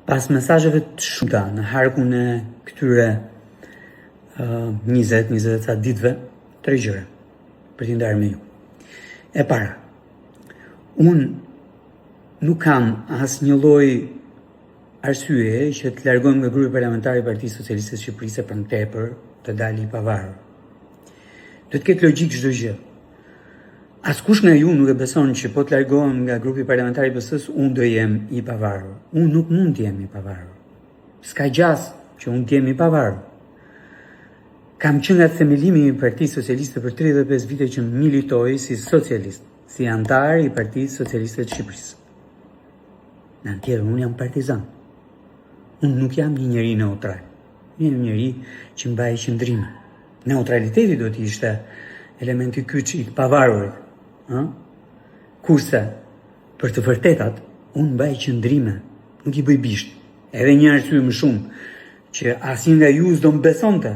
Pas mesazheve të shumta në harkun e këtyre 20-20 ditëve, 3 gjëra për t'i ndarë me ju. E para, unë nuk kam asnjë lloj arsye që të largohem nga grupi parlamentar i Partisë Socialiste të Shqipërisë për më tepër të dalë i pavarur. Do të ketë logjik çdo gjë. Askush nga ju nuk e beson që po të largohem nga grupi parlamentar i PS-s, unë do jem i pavarur. Unë nuk mund të jem i pavarur. S'ka gjas që unë të jem i pavarur. Kam qenë nga themelimi i Partisë Socialiste për 35 vite që militoj si socialist, si antar i Partisë Socialiste të Shqipërisë. Në tjetër, unë jam partizan. Unë nuk jam një njeri neutral. Unë jam një njeri që mbaj qëndrime. Neutraliteti do të ishte elementi kyç i të pavarurit. Kurse, për të vërtetat, unë mbaj qëndrime, nuk i bëj bisht. Edhe një arsye më shumë, që asnjë nga ju s'do më besonte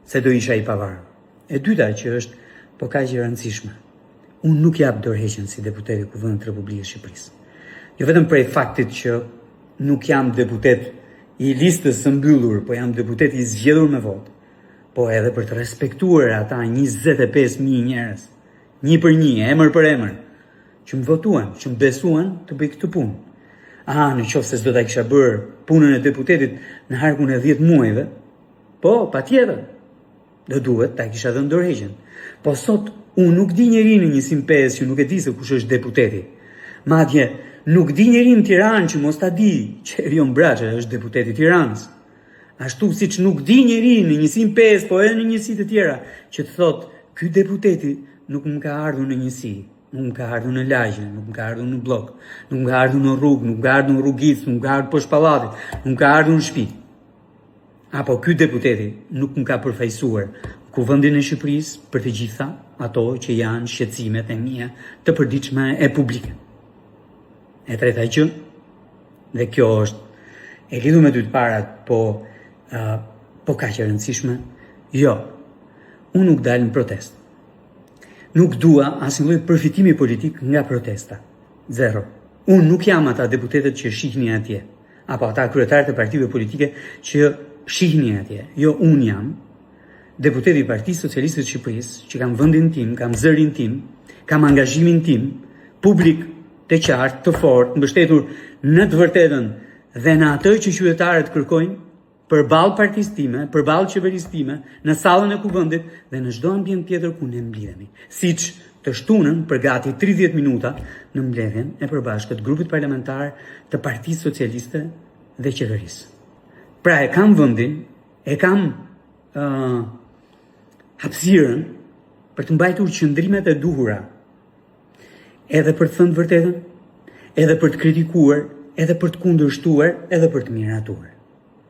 se do isha i pavarur. E dyta që është po kaq e rëndësishme. Unë nuk jap dorëheqjen si deputet i Kuvendit të Republikës së Shqipërisë. Jo vetëm prej faktit që nuk jam deputet i listës së mbyllur, po jam deputet i zgjedhur me votë, po edhe për të respektuar ata 25.000 njerëz, një për një, emër për emër, që më votuan, që më besuan të bëj këtë punë. Në qoftë se s'do ta kisha bërë punën e deputetit në harkun e 10 muajve, po, patjetër, do duhet ta kisha dhënë dorëheqjen. Po sot unë nuk di njeri në 105 që nuk e di se kush është deputeti. Madje nuk di njeri në Tiranë që mos ta di që Erion Braçë është deputeti i Tiranës. Ashtu siç nuk di njeri në 105, po edhe në njësi të tjera, që të thotë, ky deputeti nuk më ka ardhur në njësi, nuk më ka ardhur në lagje, nuk më ka ardhur në blok, nuk më ka ardhur në rrugë, nuk më ka ardhur në rrugicë, nuk më ka ardhur poshtë pallatit, nuk më ka ardhur në shtëpi. Apo ky deputeti nuk më ka përfaqësuar Kuvendin e Shqipërisë për të gjitha ato që janë shqetësimet e mia të përditshme e publike. E treta gjë, dhe kjo është e lidhur me dy të parat, po kaq e rëndësishme, jo, unë nuk dal në protestë. Nuk dua asnjë lloj përfitimi politik nga protesta. Zero. Unë nuk jam ata deputetët që shihni atje, apo ata kryetarët e partive politike që shihni atje. Jo, unë jam deputeti i Partisë Socialiste të Shqipërisë, që kam vendin tim, kam zërin tim, kam angazhimin tim, publik, të qartë, të fortë, mbështetur në të vërtetën dhe në atë që qytetarët kërkojnë, përballë partisë time, përballë qeverisë time, në sallën e Kuvendit dhe në çdo ambient tjetër ku ne mblidhemi. Siç të shtunën për gati 30 minuta në mbledhjen e përbashkët grupit parlamentar të Partisë Socialiste dhe qeverisë. Pra e kam vendin, e kam hapësirën për të mbajtur qëndrimet e duhura, edhe për të thënë vërtetën, edhe për të kritikuar, edhe për të kundërshtuar, edhe për të miratuar,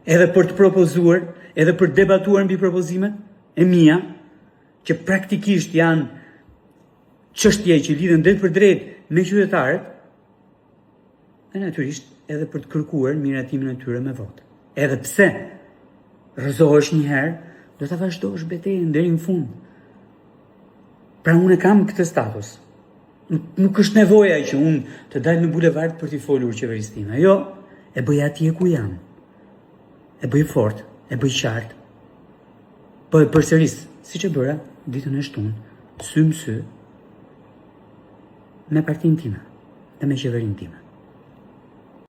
edhe për të propozuar, edhe për të debatuar mbi propozimet e mia, që praktikisht janë çështje që lidhen drejt për drejt me qytetarët, dhe natyrisht edhe për të kërkuar miratimin e tyre me votë. Edhe pse rrëzohesh një herë, do ta vazhdosh betejën deri në fund. Pra unë kam këtë status. Nuk është nevoja që unë të dal në bulevard për t'i folur qeverisë time. Jo, e bëj atje ku jam. E bëj fort, e bëj qartë. Po e përsëris, siç e bëra ditën e shtunë, sy më sy me partinë time dhe me qeverinë time.